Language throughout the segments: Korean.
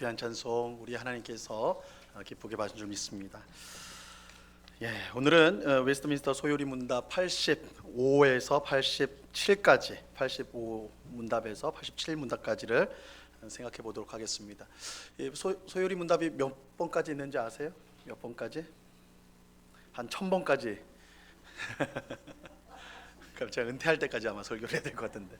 귀한 찬송 우리 하나님께서 기쁘게 봐준 줄 믿습니다. 오늘은 웨스트민스터 소요리 문답 85에서 87까지 85 문답에서 87 문답까지를 생각해 보도록 하겠습니다. 소요리 문답이 몇 번까지 있는지 아세요? 몇 번까지? 한 1000번까지. 그럼 제가 은퇴할 때까지 아마 설교를 해야 될 것 같은데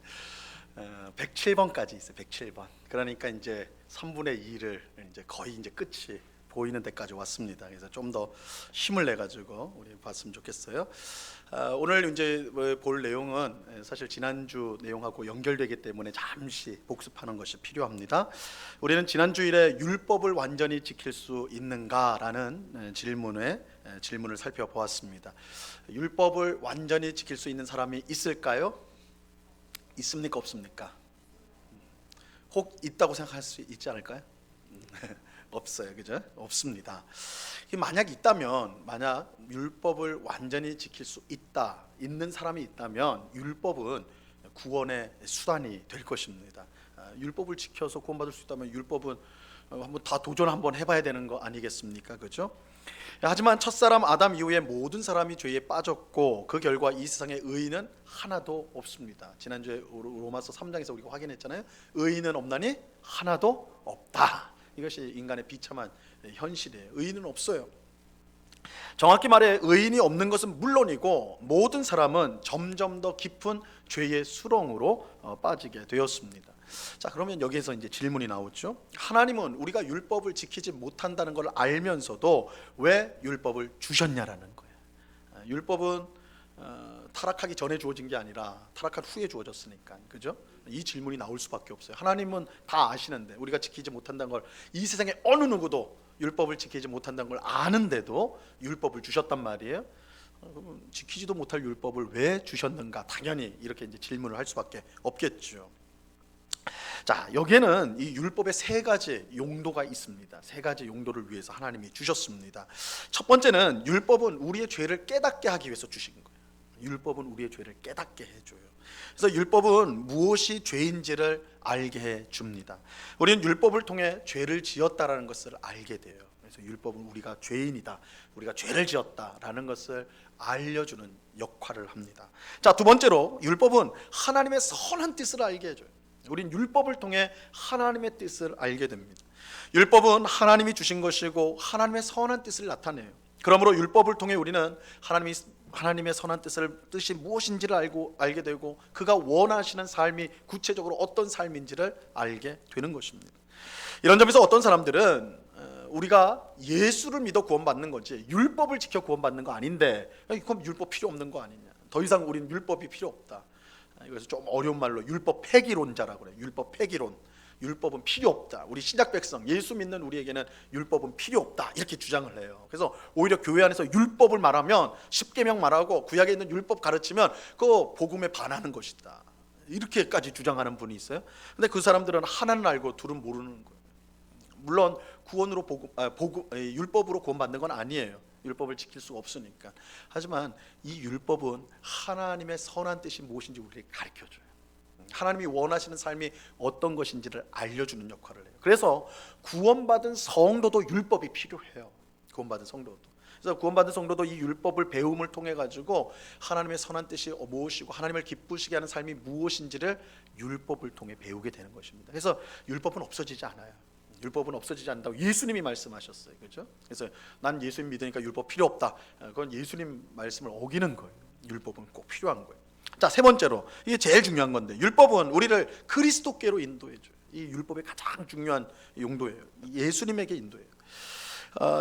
107번까지 있어요. 107번. 그러니까 이제 3분의 2를 이제 거의 이제 끝이 보이는 데까지 왔습니다. 그래서 좀 더 힘을 내 가지고 우리 봤으면 좋겠어요. 오늘 이제 볼 내용은 사실 지난주 내용하고 연결되기 때문에 잠시 복습하는 것이 필요합니다. 우리는 지난 주일에 율법을 완전히 지킬 수 있는가라는 질문을 살펴보았습니다. 율법을 완전히 지킬 수 있는 사람이 있을까요? 있습니까? 없습니까? 혹 있다고 생각할 수 있지 않을까요? 없어요, 그죠? 없습니다. 만약 있다면, 만약 율법을 완전히 지킬 수 있는 사람이 있다면 율법은 구원의 수단이 될 것입니다. 율법을 지켜서 구원받을 수 있다면 율법은 한번 다 도전 한번 해봐야 되는 거 아니겠습니까? 그죠? 하지만 첫사람 아담 이후에 모든 사람이 죄에 빠졌고 그 결과 이 세상에 의인은 하나도 없습니다. 지난주에 로마서 3장에서 우리가 확인했잖아요. 의인은 없나니 하나도 없다. 이것이 인간의 비참한 현실이에요. 의인은 없어요. 정확히 말해 의인이 없는 것은 물론이고 모든 사람은 점점 더 깊은 죄의 수렁으로 빠지게 되었습니다. 자, 그러면 여기에서 이제 질문이 나오죠. 하나님은 우리가 율법을 지키지 못한다는 걸 알면서도 왜 율법을 주셨냐라는 거예요. 율법은 타락하기 전에 주어진 게 아니라 타락한 후에 주어졌으니까, 그죠? 이 질문이 나올 수밖에 없어요. 하나님은 다 아시는데 우리가 지키지 못한다는 걸, 이 세상에 어느 누구도 율법을 지키지 못한다는 걸 아는데도 율법을 주셨단 말이에요. 지키지도 못할 율법을 왜 주셨는가? 당연히 이렇게 이제 질문을 할 수밖에 없겠죠. 자, 여기에는 이 율법의 세 가지 용도가 있습니다. 세 가지 용도를 위해서 하나님이 주셨습니다. 첫 번째는 율법은 우리의 죄를 깨닫게 하기 위해서 주신 거예요. 율법은 우리의 죄를 깨닫게 해줘요. 그래서 율법은 무엇이 죄인지를 알게 해줍니다. 우리는 율법을 통해 죄를 지었다라는 것을 알게 돼요. 그래서 율법은 우리가 죄인이다, 우리가 죄를 지었다라는 것을 알려주는 역할을 합니다. 자, 두 번째로 율법은 하나님의 선한 뜻을 알게 해줘요. 우린 율법을 통해 하나님의 뜻을 알게 됩니다. 율법은 하나님이 주신 것이고 하나님의 선한 뜻을 나타내요. 그러므로 율법을 통해 우리는 하나님의 선한 뜻이 무엇인지를 알게 되고 그가 원하시는 삶이 구체적으로 어떤 삶인지를 알게 되는 것입니다. 이런 점에서 어떤 사람들은 우리가 예수를 믿어 구원받는 거지 율법을 지켜 구원받는 거 아닌데 그럼 율법 필요 없는 거 아니냐, 더 이상 우리는 율법이 필요 없다. 이것을 좀 어려운 말로 율법 폐기론자라고 그래요. 율법 폐기론. 율법은 필요 없다. 우리 신약 백성, 예수 믿는 우리에게는 율법은 필요 없다. 이렇게 주장을 해요. 그래서 오히려 교회 안에서 율법을 말하면, 십계명 말하고 구약에 있는 율법 가르치면 그 복음에 반하는 것이다. 이렇게까지 주장하는 분이 있어요. 근데 그 사람들은 하나는 알고 둘은 모르는 거예요. 물론 구원으로 율법으로 구원받는 건 아니에요. 율법을 지킬 수가 없으니까. 하지만 이 율법은 하나님의 선한 뜻이 무엇인지 우리에게 가르쳐줘요. 하나님이 원하시는 삶이 어떤 것인지를 알려주는 역할을 해요. 그래서 구원받은 성도도 율법이 필요해요. 구원받은 성도도. 그래서 구원받은 성도도 이 율법을 배움을 통해 가지고 하나님의 선한 뜻이 무엇이고 하나님을 기쁘시게 하는 삶이 무엇인지를 율법을 통해 배우게 되는 것입니다. 그래서 율법은 없어지지 않아요. 율법은 없어지지 않는다고 예수님이 말씀하셨어요. 그렇죠? 그래서 난 예수님 믿으니까 율법 필요 없다. 그건 예수님 말씀을 어기는 거예요. 율법은 꼭 필요한 거예요. 자, 세 번째로, 이게 제일 중요한 건데, 율법은 우리를 그리스도께로 인도해 줘요. 이 율법의 가장 중요한 용도예요. 예수님에게 인도해요.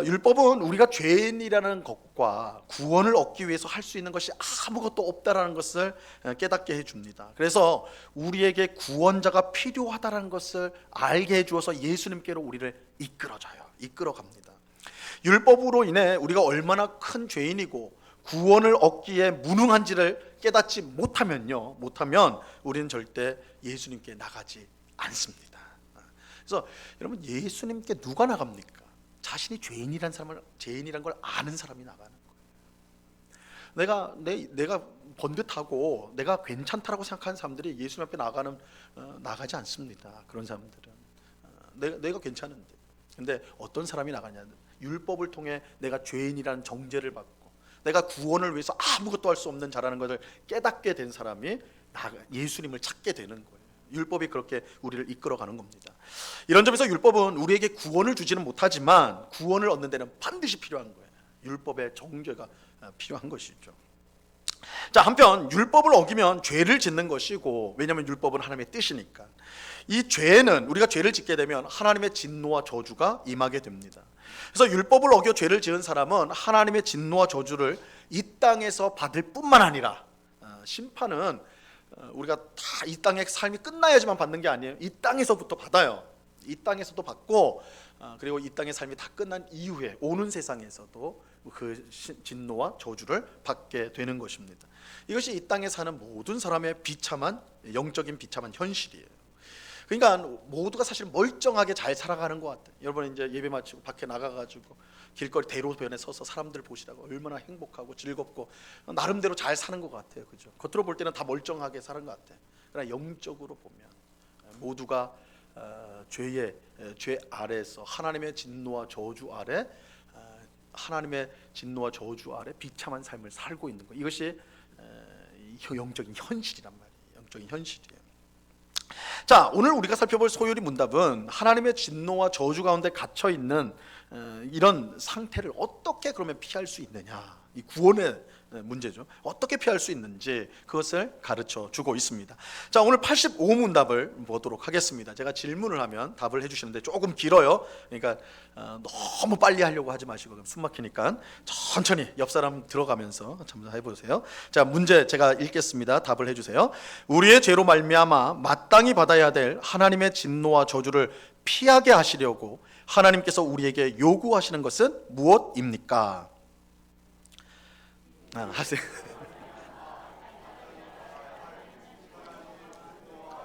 율법은 우리가 죄인이라는 것과 구원을 얻기 위해서 할 수 있는 것이 아무것도 없다라는 것을 깨닫게 해줍니다. 그래서 우리에게 구원자가 필요하다는 것을 알게 해주어서 예수님께로 우리를 이끌어갑니다. 율법으로 인해 우리가 얼마나 큰 죄인이고 구원을 얻기에 무능한지를 깨닫지 못하면 우리는 절대 예수님께 나가지 않습니다. 그래서 여러분, 예수님께 누가 나갑니까? 자신이 죄인이란 걸 아는 사람이 나가는 거예요. 내가 번듯하고 내가 괜찮다라고 생각하는 사람들이 예수님 앞에 나가지 않습니다. 그런 사람들은 내가 괜찮은데. 근데 어떤 사람이 나가냐? 율법을 통해 내가 죄인이라는 정죄를 받고 내가 구원을 위해서 아무것도 할 수 없는 자라는 것을 깨닫게 된 사람이 예수님을 찾게 되는 거예요. 율법이 그렇게 우리를 이끌어가는 겁니다. 이런 점에서 율법은 우리에게 구원을 주지는 못하지만 구원을 얻는 데는 반드시 필요한 거예요. 율법의 정죄가 필요한 것이죠. 자, 한편 율법을 어기면 죄를 짓는 것이고, 왜냐하면 율법은 하나님의 뜻이니까, 이 죄는 우리가 죄를 짓게 되면 하나님의 진노와 저주가 임하게 됩니다. 그래서 율법을 어겨 죄를 지은 사람은 하나님의 진노와 저주를 이 땅에서 받을 뿐만 아니라 심판은 우리가 다 이 땅의 삶이 끝나야지만 받는 게 아니에요. 이 땅에서부터 받아요. 이 땅에서도 받고, 그리고 이 땅의 삶이 다 끝난 이후에 오는 세상에서도 그 진노와 저주를 받게 되는 것입니다. 이것이 이 땅에 사는 모든 사람의 비참한, 영적인 비참한 현실이에요. 그러니까 모두가 사실 멀쩡하게 잘 살아가는 것 같아요. 여러분 이제 예배 마치고 밖에 나가가지고 길거리 대로변에 서서 사람들 보시다가 얼마나 행복하고 즐겁고 나름대로 잘 사는 것 같아요. 그죠? 겉으로 볼 때는 다 멀쩡하게 사는 것 같아요. 그러나 영적으로 보면 모두가 죄 아래에서 하나님의 진노와 저주 아래, 하나님의 진노와 저주 아래 비참한 삶을 살고 있는 거. 이것이 영적인 현실이란 말이에요. 영적인 현실이에요. 자, 오늘 우리가 살펴볼 소요리 문답은 하나님의 진노와 저주 가운데 갇혀 있는 이런 상태를 어떻게 그러면 피할 수 있느냐, 이 구원의 문제죠. 어떻게 피할 수 있는지 그것을 가르쳐 주고 있습니다. 자, 오늘 85문답을 보도록 하겠습니다. 제가 질문을 하면 답을 해주시는데 조금 길어요. 그러니까 너무 빨리 하려고 하지 마시고 숨 막히니까 천천히 옆 사람 들어가면서 한번 해보세요. 자, 문제 제가 읽겠습니다. 답을 해주세요. 우리의 죄로 말미암아 마땅히 받아야 될 하나님의 진노와 저주를 피하게 하시려고 하나님께서 우리에게 요구하시는 것은 무엇입니까? 하세요.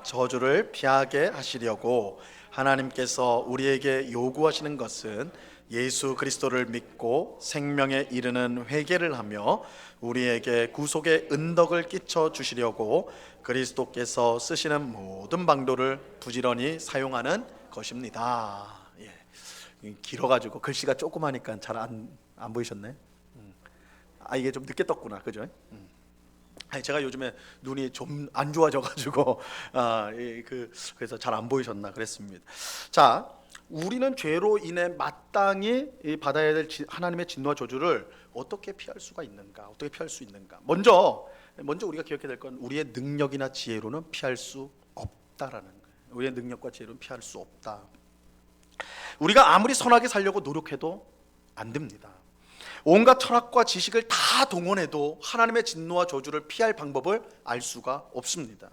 저주를 피하게 하시려고 하나님께서 우리에게 요구하시는 것은 예수 그리스도를 믿고 생명에 이르는 회개를 하며 우리에게 구속의 은덕을 끼쳐 주시려고 그리스도께서 쓰시는 모든 방도를 부지런히 사용하는 것입니다. 예. 길어가지고 글씨가 조그마니까 잘 안 보이셨네. 이게 좀 늦게 떴구나, 그죠? 제가 요즘에 눈이 좀 안 좋아져가지고 그래서 잘 안 보이셨나 그랬습니다. 자, 우리는 죄로 인해 마땅히 받아야 될 하나님의 진노와 저주를 어떻게 피할 수가 있는가? 어떻게 피할 수 있는가? 먼저 우리가 기억해야 될 건 우리의 능력이나 지혜로는 피할 수 없다라는 거예요. 우리의 능력과 지혜로는 피할 수 없다. 우리가 아무리 선하게 살려고 노력해도 안 됩니다. 온갖 철학과 지식을 다 동원해도 하나님의 진노와 저주를 피할 방법을 알 수가 없습니다.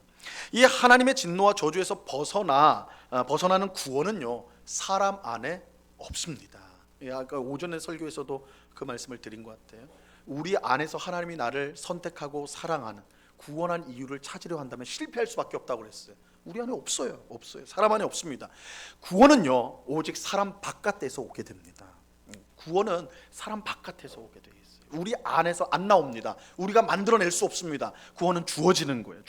이 하나님의 진노와 저주에서 벗어나는 구원은요, 사람 안에 없습니다. 아까 오전에 설교에서도 그 말씀을 드린 것 같아요. 우리 안에서 하나님이 나를 선택하고 사랑하는 구원한 이유를 찾으려 한다면 실패할 수밖에 없다고 그랬어요. 우리 안에 없어요. 사람 안에 없습니다. 구원은요, 오직 사람 바깥에서 오게 됩니다. 구원은 사람 바깥에서 오게 되어 있어요. 우리 안에서 안 나옵니다. 우리가 만들어낼 수 없습니다. 구원은 주어지는 거예요.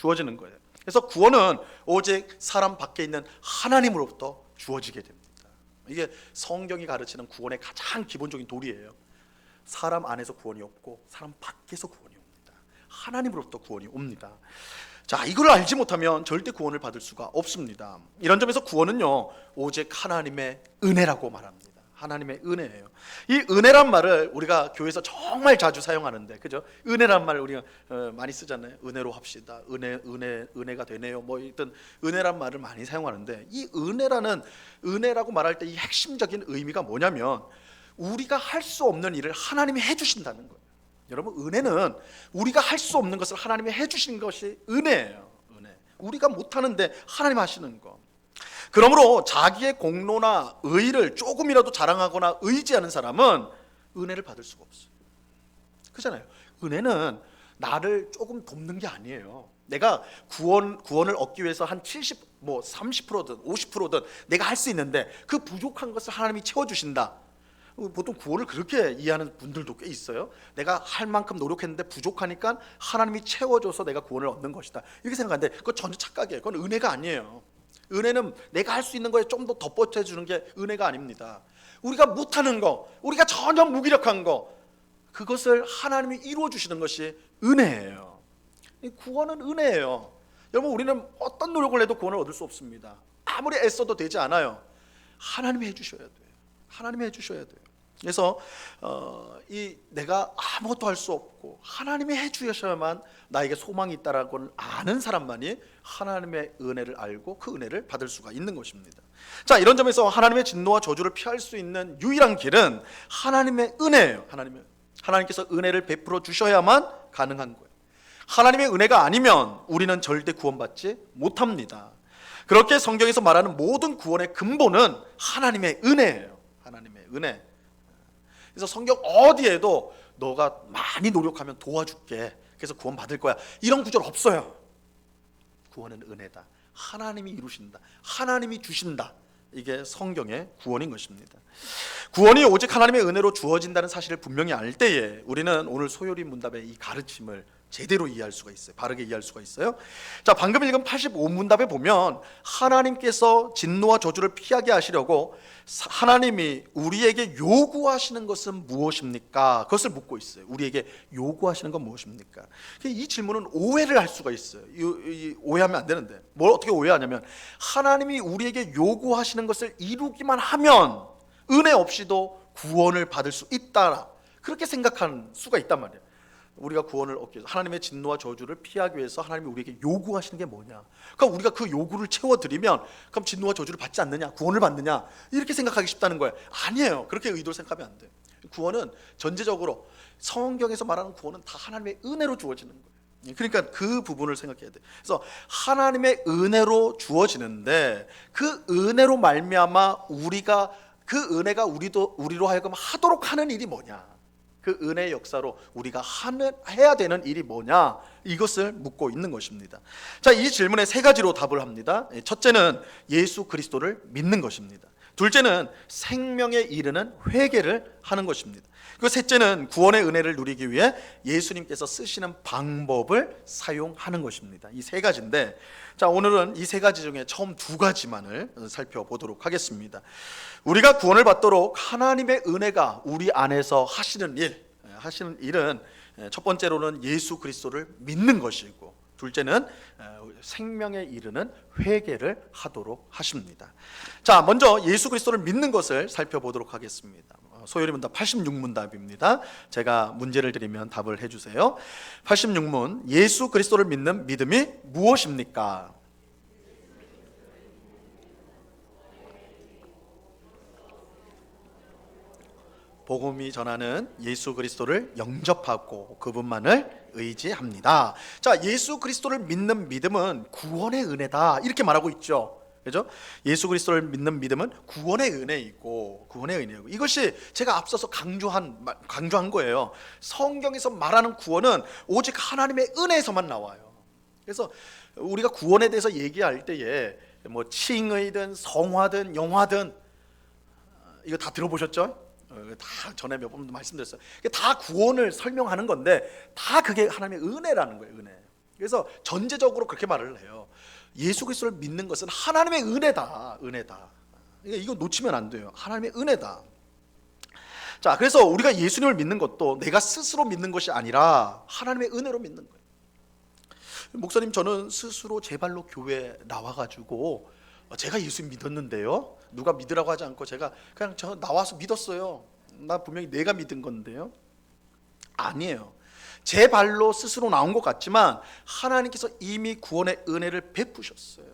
그래서 구원은 오직 사람 밖에 있는 하나님으로부터 주어지게 됩니다. 이게 성경이 가르치는 구원의 가장 기본적인 도리예요. 사람 안에서 구원이 없고 사람 밖에서 구원이 옵니다. 하나님으로부터 구원이 옵니다. 자, 이걸 알지 못하면 절대 구원을 받을 수가 없습니다. 이런 점에서 구원은요, 오직 하나님의 은혜라고 말합니다. 하나님의 은혜예요. 이 은혜란 말을 우리가 교회에서 정말 자주 사용하는데, 그죠? 은혜란 말을 우리가 많이 쓰잖아요. 은혜로 합시다. 은혜가 되네요. 뭐 일단 은혜란 말을 많이 사용하는데, 이 은혜라고 말할 때 이 핵심적인 의미가 뭐냐면 우리가 할 수 없는 일을 하나님이 해주신다는 거예요. 여러분, 은혜는 우리가 할 수 없는 것을 하나님이 해주신 것이 은혜예요. 은혜. 우리가 못하는데 하나님 하시는 거. 그러므로 자기의 공로나 의를 조금이라도 자랑하거나 의지하는 사람은 은혜를 받을 수가 없어요. 그렇잖아요. 은혜는 나를 조금 돕는 게 아니에요. 내가 구원을 얻기 위해서 한 70, 30%든 50%든 내가 할 수 있는데 그 부족한 것을 하나님이 채워주신다. 보통 구원을 그렇게 이해하는 분들도 꽤 있어요. 내가 할 만큼 노력했는데 부족하니까 하나님이 채워줘서 내가 구원을 얻는 것이다. 이렇게 생각하는데 그건 전혀 착각이에요. 그건 은혜가 아니에요. 은혜는 내가 할 수 있는 거에 좀 더 덧붙여 주는 게 은혜가 아닙니다. 우리가 못하는 거, 우리가 전혀 무기력한 거, 그것을 하나님이 이루어 주시는 것이 은혜예요. 구원은 은혜예요. 여러분, 우리는 어떤 노력을 해도 구원을 얻을 수 없습니다. 아무리 애써도 되지 않아요. 하나님이 해주셔야 돼요. 하나님이 해주셔야 돼요. 그래서 내가 아무것도 할 수 없고 하나님이 해주셔야만 나에게 소망이 있다라고 아는 사람만이 하나님의 은혜를 알고 그 은혜를 받을 수가 있는 것입니다. 자, 이런 점에서 하나님의 진노와 저주를 피할 수 있는 유일한 길은 하나님의 은혜예요. 하나님께서 은혜를 베풀어 주셔야만 가능한 거예요. 하나님의 은혜가 아니면 우리는 절대 구원받지 못합니다. 그렇게 성경에서 말하는 모든 구원의 근본은 하나님의 은혜예요. 하나님의 은혜. 그래서 성경 어디에도 너가 많이 노력하면 도와줄게, 그래서 구원 받을 거야, 이런 구절 없어요. 구원은 은혜다. 하나님이 이루신다. 하나님이 주신다. 이게 성경의 구원인 것입니다. 구원이 오직 하나님의 은혜로 주어진다는 사실을 분명히 알 때에 우리는 오늘 소요리 문답의 이 가르침을 제대로 이해할 수가 있어요. 바르게 이해할 수가 있어요. 자, 방금 읽은 85문답에 보면 하나님께서 진노와 저주를 피하게 하시려고 하나님이 우리에게 요구하시는 것은 무엇입니까? 그것을 묻고 있어요. 우리에게 요구하시는 건 무엇입니까? 이 질문은 오해를 할 수가 있어요. 오해하면 안 되는데 뭘 어떻게 오해하냐면, 하나님이 우리에게 요구하시는 것을 이루기만 하면 은혜 없이도 구원을 받을 수 있다, 그렇게 생각할 수가 있단 말이에요. 우리가 구원을 얻기 위해서, 하나님의 진노와 저주를 피하기 위해서 하나님이 우리에게 요구하시는 게 뭐냐? 그러니까 우리가 그 요구를 채워드리면 그럼 진노와 저주를 받지 않느냐? 구원을 받느냐? 이렇게 생각하기 쉽다는 거예요. 아니에요. 그렇게 의도를 생각하면 안 돼요. 구원은 전제적으로, 성경에서 말하는 구원은 다 하나님의 은혜로 주어지는 거예요. 그러니까 그 부분을 생각해야 돼요. 그래서 하나님의 은혜로 주어지는데, 그 은혜로 말미암아 우리가 그 은혜가 우리로 하여금 하도록 하는 일이 뭐냐? 그 은혜의 역사로 우리가 해야 되는 일이 뭐냐, 이것을 묻고 있는 것입니다. 자, 이 질문에 세 가지로 답을 합니다. 첫째는 예수 그리스도를 믿는 것입니다. 둘째는 생명에 이르는 회개를 하는 것입니다. 그 셋째는 구원의 은혜를 누리기 위해 예수님께서 쓰시는 방법을 사용하는 것입니다. 이 세 가지인데, 자, 오늘은 이 세 가지 중에 처음 두 가지만을 살펴보도록 하겠습니다. 우리가 구원을 받도록 하나님의 은혜가 우리 안에서 하시는 일은 첫 번째로는 예수 그리스도를 믿는 것이고, 둘째는 생명에 이르는 회개를 하도록 하십니다. 자, 먼저 예수 그리스도를 믿는 것을 살펴보도록 하겠습니다. 소요리 문답 86문답입니다. 제가 문제를 드리면 답을 해주세요. 86문, 예수 그리스도를 믿는 믿음이 무엇입니까? 복음이 전하는 예수 그리스도를 영접하고 그분만을 의지합니다. 자, 예수 그리스도를 믿는 믿음은 구원의 은혜다, 이렇게 말하고 있죠. 그죠? 예수 그리스도를 믿는 믿음은 구원의 은혜이고, 이것이 제가 앞서서 강조한 거예요. 성경에서 말하는 구원은 오직 하나님의 은혜에서만 나와요. 그래서 우리가 구원에 대해서 얘기할 때에 뭐 칭의든 성화든 영화든, 이거 다 들어보셨죠? 다 전에 몇 번 말씀드렸어요. 다 구원을 설명하는 건데 다 그게 하나님의 은혜라는 거예요. 은혜. 그래서 전제적으로 그렇게 말을 해요. 예수 그리스도를 믿는 것은 하나님의 은혜다. 그러니까 이거 놓치면 안 돼요. 하나님의 은혜다. 자, 그래서 우리가 예수님을 믿는 것도 내가 스스로 믿는 것이 아니라 하나님의 은혜로 믿는 거예요. 목사님, 저는 스스로 제 발로 교회 나와가지고 제가 예수 믿었는데요, 누가 믿으라고 하지 않고 제가 그냥 저 나와서 믿었어요. 나 분명히 내가 믿은 건데요. 아니에요. 제 발로 스스로 나온 것 같지만 하나님께서 이미 구원의 은혜를 베푸셨어요.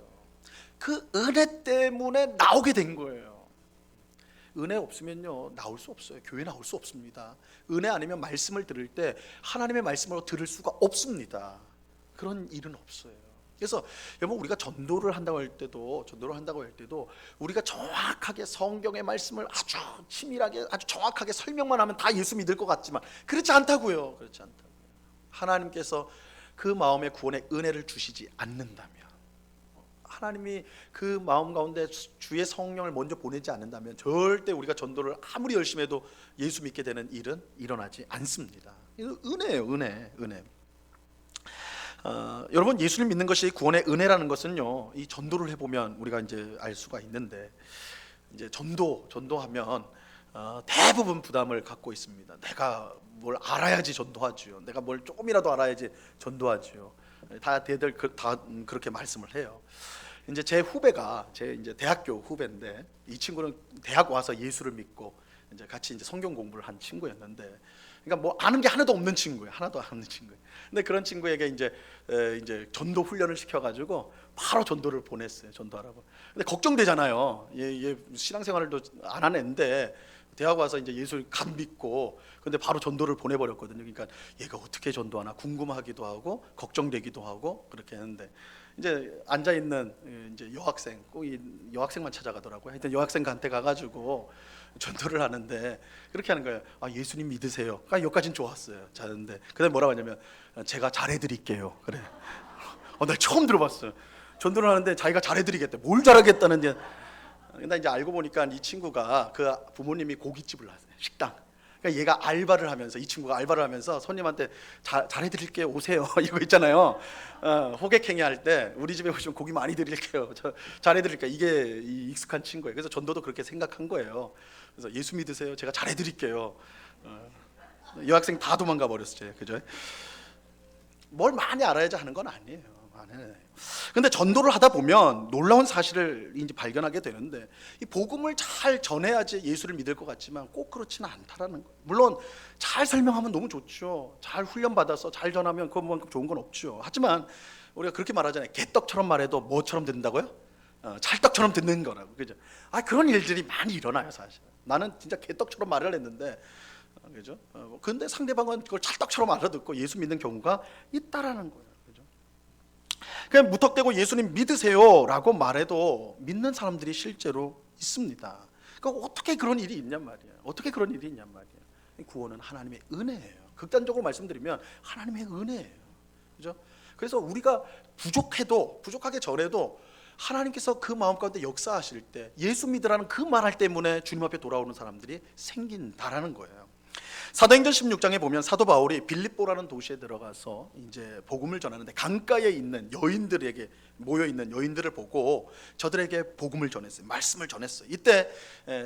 그 은혜 때문에 나오게 된 거예요. 은혜 없으면요, 나올 수 없어요. 교회 나올 수 없습니다. 은혜 아니면 말씀을 들을 때 하나님의 말씀으로 들을 수가 없습니다. 그런 일은 없어요. 그래서 여러분, 우리가 전도를 한다고 할 때도 우리가 정확하게 성경의 말씀을 아주 치밀하게 아주 정확하게 설명만 하면 다 예수 믿을 것 같지만 그렇지 않다고요. 하나님께서 그 마음에 구원의 은혜를 주시지 않는다면, 하나님이 그 마음 가운데 주의 성령을 먼저 보내지 않는다면 절대 우리가 전도를 아무리 열심히 해도 예수 믿게 되는 일은 일어나지 않습니다. 은혜예요. 은혜. 여러분, 예수님 믿는 것이 구원의 은혜라는 것은요, 이 전도를 해보면 우리가 이제 알 수가 있는데, 이제 전도하면 대부분 부담을 갖고 있습니다. 내가 뭘 알아야지 전도하지요. 내가 뭘 조금이라도 알아야지 전도하지요. 다들 다 그렇게 말씀을 해요. 이제 제 후배가 제 이제 대학교 후배인데, 이 친구는 대학 와서 예수를 믿고 이제 같이 이제 성경 공부를 한 친구였는데, 그러니까 뭐 아는 게 하나도 없는 친구예요. 하나도 없는 친구예요. 근데 그런 친구에게 이제 전도 훈련을 시켜가지고 바로 전도를 보냈어요. 전도하라고. 근데 걱정되잖아요. 얘 신앙생활도 안 한 애인데 대학 와서 이제 예수를 감 믿고, 근데 바로 전도를 보내버렸거든요. 그러니까 얘가 어떻게 전도하나 궁금하기도 하고 걱정되기도 하고 그렇게 했는데, 이제 앉아 있는 이제 여학생, 꼭 이 여학생만 찾아가더라고요. 하여튼 여학생한테 가가지고 전도를 하는데 그렇게 하는 거예요. 예수님 믿으세요. 그러니까 여기까지는 좋았어요. 자는데 그다음에 뭐라고 하냐면, 제가 잘해드릴게요. 그래. 나 처음 들어봤어요. 전도를 하는데 자기가 잘해드리겠대. 뭘 잘하겠다는데. 근데 이제 알고 보니까 이 친구가 그 부모님이 고깃집을 하세요. 식당. 그러니까 얘가 알바를 하면서, 이 친구가 알바를 하면서 손님한테 잘해드릴게요, 오세요 이거 있잖아요. 호객행위 할 때 우리 집에 오시면 고기 많이 드릴게요, 저 잘해드릴게요. 이게 익숙한 친구예요. 그래서 전도도 그렇게 생각한 거예요. 그래서 예수 믿으세요, 제가 잘해드릴게요. 여학생 다 도망가 버렸어요. 그죠? 뭘 많이 알아야지 하는 건 아니에요. 근데 전도를 하다 보면 놀라운 사실을 이제 발견하게 되는데, 이 복음을 잘 전해야지 예수를 믿을 것 같지만 꼭 그렇지는 않다라는 거예요. 물론 잘 설명하면 너무 좋죠. 잘 훈련받아서 잘 전하면 그만큼 좋은 건 없죠. 하지만 우리가 그렇게 말하잖아요. 개떡처럼 말해도 뭐처럼 듣는다고요? 찰떡처럼 듣는 거라고. 그죠? 그런 일들이 많이 일어나요. 사실 나는 진짜 개떡처럼 말을 했는데, 그죠? 근데 상대방은 그걸 찰떡처럼 알아듣고 예수 믿는 경우가 있다라는 거예요. 그냥 무턱대고 예수님 믿으세요라고 말해도 믿는 사람들이 실제로 있습니다. 그러니까 어떻게 그런 일이 있냔 말이에요. 어떻게 그런 일이 있냔 말이에요. 구원은 하나님의 은혜예요. 극단적으로 말씀드리면 하나님의 은혜예요. 그죠? 그래서 우리가 부족하게 전해도 하나님께서 그 마음 가운데 역사하실 때, 예수 믿으라는 그 말 때문에 주님 앞에 돌아오는 사람들이 생긴다라는 거예요. 사도행전 16장에 보면 사도 바울이 빌립보라는 도시에 들어가서 이제 복음을 전하는데, 강가에 있는 여인들에게 모여 있는 여인들을 보고 저들에게 복음을 전했어요. 말씀을 전했어요. 이때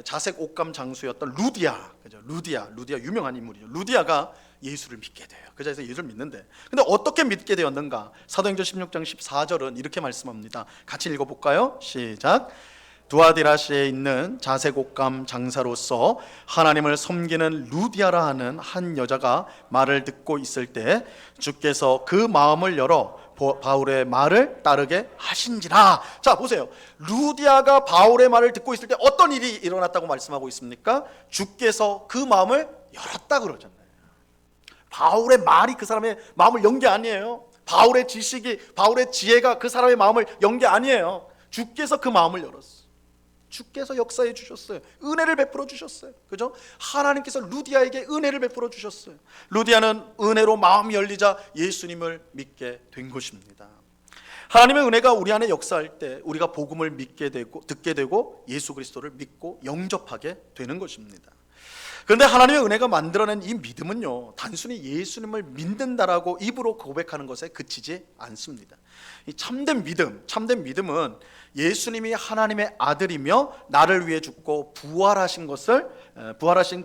자색 옷감 장수였던 루디아, 그죠? 루디아 유명한 인물이죠. 루디아가 예수를 믿게 돼요. 그 자리에서 예수를 믿는데, 근데 어떻게 믿게 되었는가? 사도행전 16장 14절은 이렇게 말씀합니다. 같이 읽어볼까요? 시작. 두아디라시에 있는 자색 옷감 장사로서 하나님을 섬기는 루디아라 하는 한 여자가 말을 듣고 있을 때 주께서 그 마음을 열어 바울의 말을 따르게 하신지라. 자, 보세요. 루디아가 바울의 말을 듣고 있을 때 어떤 일이 일어났다고 말씀하고 있습니까? 주께서 그 마음을 열었다 그러잖아요. 바울의 말이 그 사람의 마음을 연 게 아니에요. 바울의 지식이, 바울의 지혜가 그 사람의 마음을 연 게 아니에요. 주께서 그 마음을 열었어요. 주께서 역사해 주셨어요. 은혜를 베풀어 주셨어요. 그죠? 하나님께서 루디아에게 은혜를 베풀어 주셨어요. 루디아는 은혜로 마음이 열리자 예수님을 믿게 된 것입니다. 하나님의 은혜가 우리 안에 역사할 때 우리가 복음을 믿게 되고, 듣게 되고, 예수 그리스도를 믿고 영접하게 되는 것입니다. 그런데 하나님의 은혜가 만들어낸 이 믿음은요, 단순히 예수님을 믿는다라고 입으로 고백하는 것에 그치지 않습니다. 이 참된 믿음은 예수님이 하나님의 아들이며 나를 위해 죽고 부활하신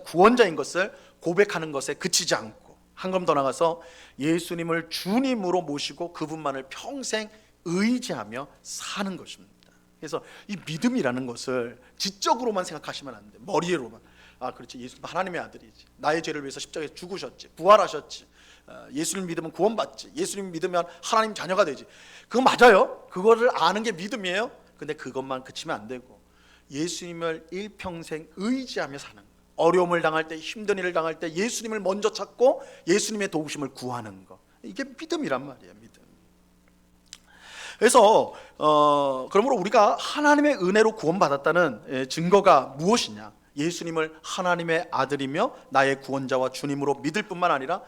구원자인 것을 고백하는 것에 그치지 않고, 한 걸음 더 나가서 예수님을 주님으로 모시고 그분만을 평생 의지하며 사는 것입니다. 그래서 이 믿음이라는 것을 지적으로만 생각하시면 안 돼요. 머리로만. 그렇지, 예수님 하나님의 아들이지, 나의 죄를 위해서 십자가에 죽으셨지, 부활하셨지, 예수님 믿으면 구원받지, 예수님 믿으면 하나님 자녀가 되지. 그거 맞아요. 그거를 아는 게 믿음이에요. 근데 그것만 그치면 안 되고, 예수님을 일평생 의지하며 사는 거. 어려움을 당할 때, 힘든 일을 당할 때 예수님을 먼저 찾고 예수님의 도우심을 구하는 거. 이게 믿음이란 말이에요. 믿음. 그래서 그러므로 우리가 하나님의 은혜로 구원받았다는 증거가 무엇이냐? 예수님을 하나님의 아들이며 나의 구원자와 주님으로 믿을 뿐만 아니라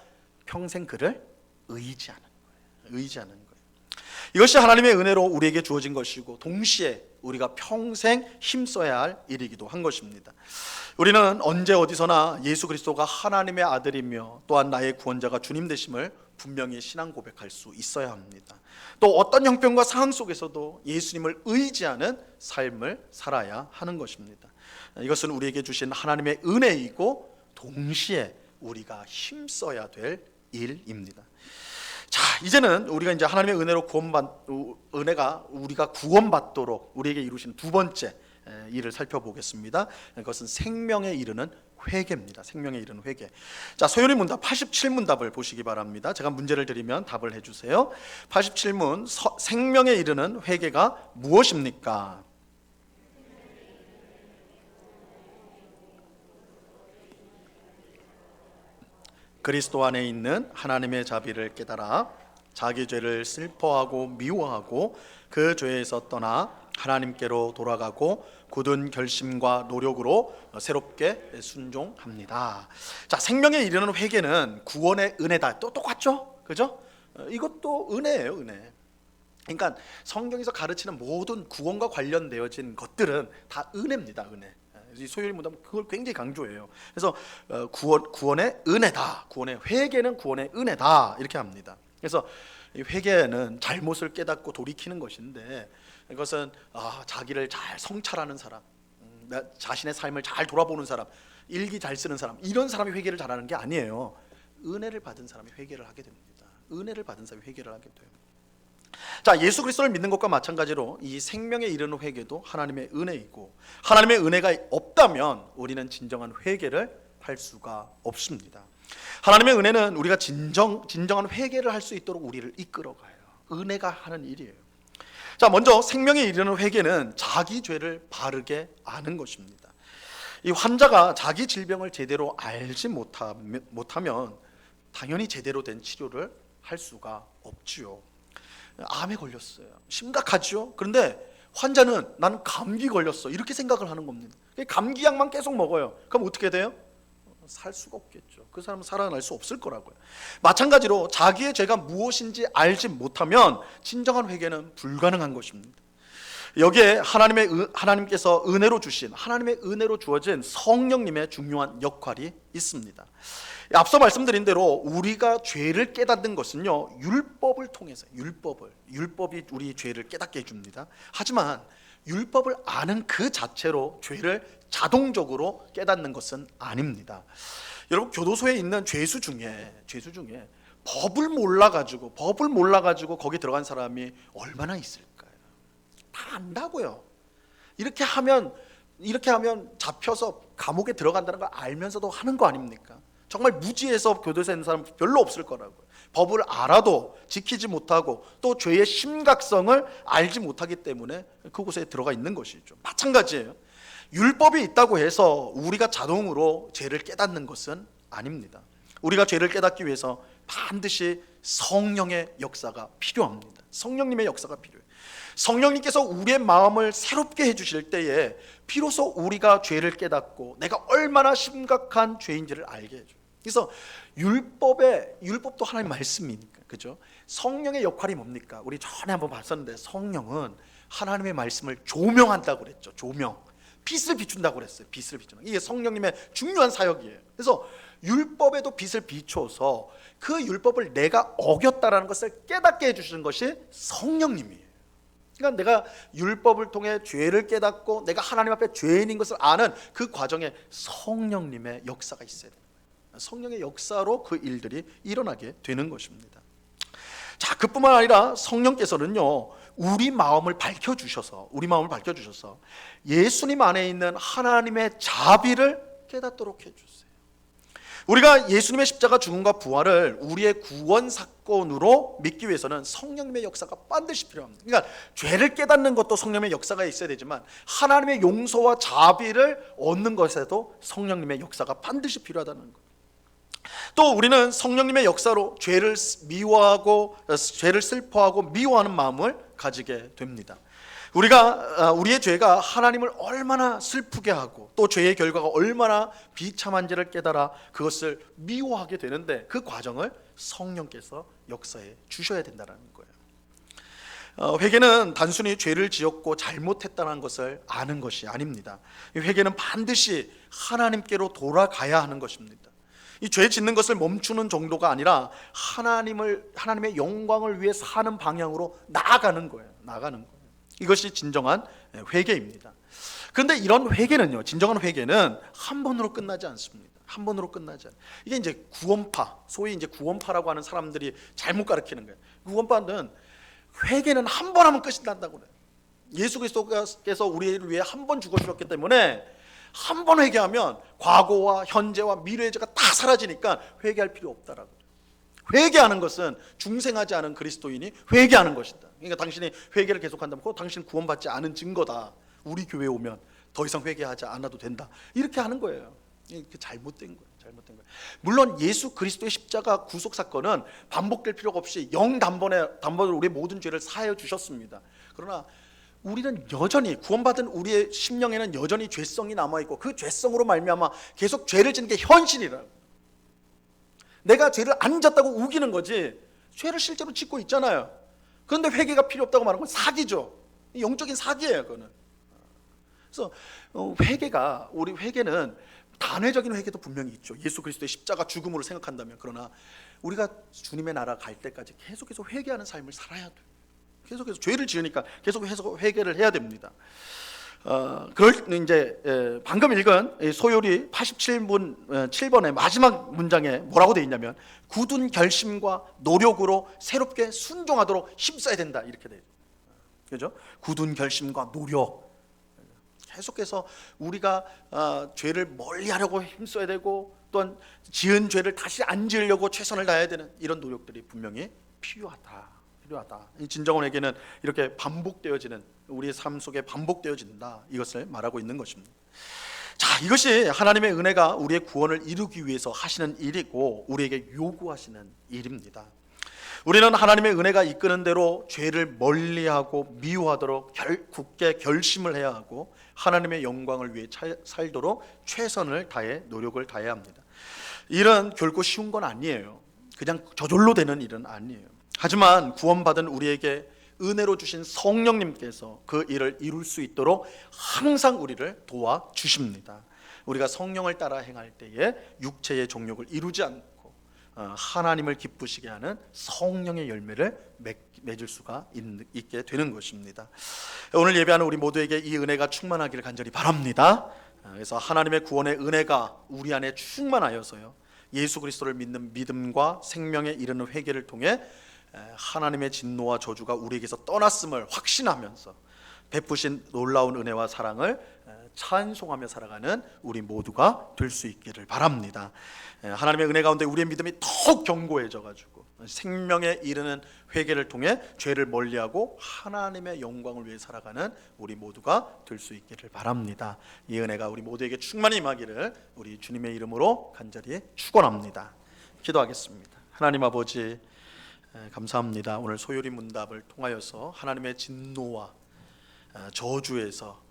평생 그를 의지하는 거예요. 이것이 하나님의 은혜로 우리에게 주어진 것이고, 동시에 우리가 평생 힘써야 할 일이기도 한 것입니다. 우리는 언제 어디서나 예수 그리스도가 하나님의 아들이며 또한 나의 구원자가 주님 되심을 분명히 신앙 고백할 수 있어야 합니다. 또 어떤 형편과 상황 속에서도 예수님을 의지하는 삶을 살아야 하는 것입니다. 이것은 우리에게 주신 하나님의 은혜이고 동시에 우리가 힘써야 될 일입니다. 자, 이제는 우리가 이제 하나님의 은혜가 우리가 구원받도록 우리에게 이루신 두 번째 일을 살펴보겠습니다. 그것은 생명에 이르는 회개입니다. 생명에 이르는 회개. 자, 소요리 문답 87문답을 보시기 바랍니다. 제가 문제를 드리면 답을 해주세요. 87문 생명에 이르는 회개가 무엇입니까? 그리스도 안에 있는 하나님의 자비를 깨달아 자기 죄를 슬퍼하고 미워하고 그 죄에서 떠나 하나님께로 돌아가고 굳은 결심과 노력으로 새롭게 순종합니다. 자, 생명에 이르는 회개는 구원의 은혜다. 또 똑같죠? 그죠? 이것도 은혜예요, 은혜. 그러니까 성경에서 가르치는 모든 구원과 관련되어진 것들은 다 은혜입니다, 은혜. 소요리 문답은 그걸 굉장히 강조해요. 그래서 구원의 은혜다, 구원의 회개는 구원의 은혜다 이렇게 합니다. 그래서 회개는 잘못을 깨닫고 돌이키는 것인데 이것은 자기를 잘 성찰하는 사람, 자신의 삶을 잘 돌아보는 사람, 일기 잘 쓰는 사람, 이런 사람이 회개를 잘하는 게 아니에요. 은혜를 받은 사람이 회개를 하게 됩니다. 은혜를 받은 사람이 회개를 하게 돼요. 자, 예수 그리스도를 믿는 것과 마찬가지로 이 생명에 이르는 회개도 하나님의 은혜이고, 하나님의 은혜가 없다면 우리는 진정한 회개를 할 수가 없습니다. 하나님의 은혜는 우리가 진정한 회개를 할 수 있도록 우리를 이끌어가요. 은혜가 하는 일이에요. 자, 먼저 생명에 이르는 회개는 자기 죄를 바르게 아는 것입니다. 이 환자가 자기 질병을 제대로 알지 못하면 당연히 제대로 된 치료를 할 수가 없지요. 암에 걸렸어요. 심각하죠. 그런데 환자는 나는 감기 걸렸어 이렇게 생각을 하는 겁니다. 감기약만 계속 먹어요. 그럼 어떻게 돼요? 살 수가 없겠죠. 그 사람은 살아날 수 없을 거라고요. 마찬가지로 자기의 죄가 무엇인지 알지 못하면 진정한 회개는 불가능한 것입니다. 여기에 하나님께서 은혜로 주신, 하나님의 은혜로 주어진 성령님의 중요한 역할이 있습니다. 앞서 말씀드린 대로 우리가 죄를 깨닫는 것은요, 율법을 통해서, 율법이 우리 죄를 깨닫게 해줍니다. 하지만 율법을 아는 그 자체로 죄를 자동적으로 깨닫는 것은 아닙니다. 여러분, 교도소에 있는 죄수 중에 법을 몰라가지고 거기 들어간 사람이 얼마나 있을까요? 다 안다고요. 이렇게 하면 잡혀서 감옥에 들어간다는 걸 알면서도 하는 거 아닙니까? 정말 무지해서 교도소에 있는 사람 별로 없을 거라고요. 법을 알아도 지키지 못하고 또 죄의 심각성을 알지 못하기 때문에 그곳에 들어가 있는 것이죠. 마찬가지예요. 율법이 있다고 해서 우리가 자동으로 죄를 깨닫는 것은 아닙니다. 우리가 죄를 깨닫기 위해서 반드시 성령의 역사가 필요합니다. 성령님의 역사가 필요해요. 성령님께서 우리의 마음을 새롭게 해주실 때에 비로소 우리가 죄를 깨닫고 내가 얼마나 심각한 죄인지를 알게 해줘요. 그래서 율법도 하나님의 말씀이니까, 그죠? 성령의 역할이 뭡니까? 우리 전에 한번 봤었는데 성령은 하나님의 말씀을 조명한다고 그랬죠. 조명, 빛을 비춘다고 그랬어요. 빛을 비추는 이게 성령님의 중요한 사역이에요. 그래서 율법에도 빛을 비춰서 그 율법을 내가 어겼다라는 것을 깨닫게 해주시는 것이 성령님이에요. 그러니까 내가 율법을 통해 죄를 깨닫고 내가 하나님 앞에 죄인인 것을 아는 그 과정에 성령님의 역사가 있어야 돼요. 성령의 역사로 그 일들이 일어나게 되는 것입니다. 자, 그뿐만 아니라 성령께서는요, 우리 마음을 밝혀주셔서 예수님 안에 있는 하나님의 자비를 깨닫도록 해주세요. 우리가 예수님의 십자가 죽음과 부활을 우리의 구원 사건으로 믿기 위해서는 성령님의 역사가 반드시 필요합니다. 그러니까 죄를 깨닫는 것도 성령의 역사가 있어야 되지만 하나님의 용서와 자비를 얻는 것에도 성령님의 역사가 반드시 필요하다는 거예요. 또 우리는 성령님의 역사로 죄를 슬퍼하고 미워하는 마음을 가지게 됩니다. 우리의 죄가 하나님을 얼마나 슬프게 하고 또 죄의 결과가 얼마나 비참한지를 깨달아 그것을 미워하게 되는데 그 과정을 성령께서 역사해 주셔야 된다는 거예요. 회개는 단순히 죄를 지었고 잘못했다는 것을 아는 것이 아닙니다. 회개는 반드시 하나님께로 돌아가야 하는 것입니다. 이 죄 짓는 것을 멈추는 정도가 아니라 하나님의 영광을 위해 사는 방향으로 나아가는 거예요. 이것이 진정한 회개입니다. 그런데 이런 회개는요, 진정한 회개는 한 번으로 끝나지 않습니다. 한 번으로 끝나지 않아요. 이게 이제 구원파, 소위 이제 구원파라고 하는 사람들이 잘못 가르치는 거예요. 구원파는 회개는 한 번 하면 끝이 난다고 그래요. 예수 그리스도께서 우리를 위해 한 번 죽어주셨기 때문에 한 번 회개하면 과거와 현재와 미래의 죄가 다 사라지니까 회개할 필요 없다라고. 회개하는 것은 중생하지 않은 그리스도인이 회개하는 것이다. 그러니까 당신이 회개를 계속한다면 그거 당신 구원받지 않은 증거다. 우리 교회에 오면 더 이상 회개하지 않아도 된다. 이렇게 하는 거예요. 이게 잘못된 거예요. 물론 예수 그리스도의 십자가 구속 사건은 반복될 필요가 없이 단번으로 우리의 모든 죄를 사하여 주셨습니다. 그러나 우리는 여전히 구원받은 우리의 심령에는 여전히 죄성이 남아있고 그 죄성으로 말미암아 계속 죄를 짓는 게 현실이라고. 내가 죄를 안 짓다고 우기는 거지 죄를 실제로 짓고 있잖아요. 그런데 회개가 필요 없다고 말하는 건 사기죠. 영적인 사기예요, 그거는. 그래서 우리 회개는 단회적인 회개도 분명히 있죠. 예수 그리스도의 십자가 죽음으로 생각한다면. 그러나 우리가 주님의 나라 갈 때까지 계속해서 회개하는 삶을 살아야 돼요. 계속해서 죄를 지으니까 계속해서 회개를 해야 됩니다. 이제 방금 읽은 소요리 87문 7번의 마지막 문장에 뭐라고 되어 있냐면 굳은 결심과 노력으로 새롭게 순종하도록 힘써야 된다, 이렇게 돼요. 그죠? 굳은 결심과 노력. 계속해서 우리가 죄를 멀리하려고 힘써야 되고 또한 지은 죄를 다시 안 지으려고 최선을 다해야 되는 이런 노력들이 분명히 필요하다. 진정한 회개는 이렇게 반복되어지는, 우리의 삶 속에 반복되어진다, 이것을 말하고 있는 것입니다. 자, 이것이 하나님의 은혜가 우리의 구원을 이루기 위해서 하시는 일이고 우리에게 요구하시는 일입니다. 우리는 하나님의 은혜가 이끄는 대로 죄를 멀리하고 미워하도록 굳게 결심을 해야 하고 하나님의 영광을 위해 살도록 최선을 다해 노력을 다해야 합니다. 일은 결코 쉬운 건 아니에요. 그냥 저절로 되는 일은 아니에요. 하지만 구원받은 우리에게 은혜로 주신 성령님께서 그 일을 이룰 수 있도록 항상 우리를 도와주십니다. 우리가 성령을 따라 행할 때에 육체의 정욕을 이루지 않고 하나님을 기쁘시게 하는 성령의 열매를 맺을 수가 있게 되는 것입니다. 오늘 예배하는 우리 모두에게 이 은혜가 충만하기를 간절히 바랍니다. 그래서 하나님의 구원의 은혜가 우리 안에 충만하여서요, 예수 그리스도를 믿는 믿음과 생명에 이르는 회개를 통해 하나님의 진노와 저주가 우리에게서 떠났음을 확신하면서 베푸신 놀라운 은혜와 사랑을 찬송하며 살아가는 우리 모두가 될 수 있기를 바랍니다. 하나님의 은혜 가운데 우리의 믿음이 더욱 견고해져 가지고 생명에 이르는 회개를 통해 죄를 멀리하고 하나님의 영광을 위해 살아가는 우리 모두가 될 수 있기를 바랍니다. 이 은혜가 우리 모두에게 충만히 임하기를 우리 주님의 이름으로 간절히 축원합니다. 기도하겠습니다. 하나님 아버지, 감사합니다. 오늘 소요리 문답을 통하여서 하나님의 진노와 저주에서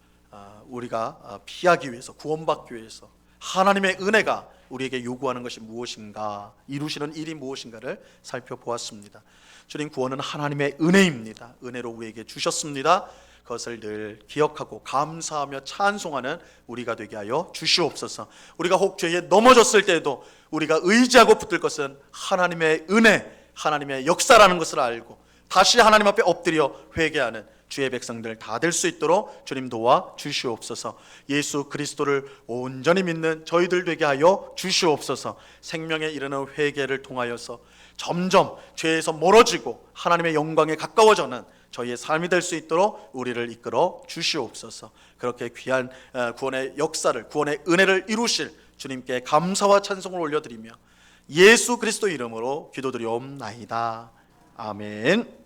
우리가 피하기 위해서, 구원받기 위해서 하나님의 은혜가 우리에게 요구하는 것이 무엇인가, 이루시는 일이 무엇인가를 살펴보았습니다. 주님, 구원은 하나님의 은혜입니다. 은혜로 우리에게 주셨습니다. 그것을 늘 기억하고 감사하며 찬송하는 우리가 되게 하여 주시옵소서. 우리가 혹 죄에 넘어졌을 때에도 우리가 의지하고 붙들 것은 하나님의 은혜, 하나님의 역사라는 것을 알고 다시 하나님 앞에 엎드려 회개하는 주의 백성들 다 될 수 있도록 주님 도와 주시옵소서. 예수 그리스도를 온전히 믿는 저희들 되게 하여 주시옵소서. 생명에 이르는 회개를 통하여서 점점 죄에서 멀어지고 하나님의 영광에 가까워져는 저희의 삶이 될 수 있도록 우리를 이끌어 주시옵소서. 그렇게 귀한 구원의 역사를, 구원의 은혜를 이루실 주님께 감사와 찬송을 올려드리며 예수 그리스도 이름으로 기도드리옵나이다. 아멘.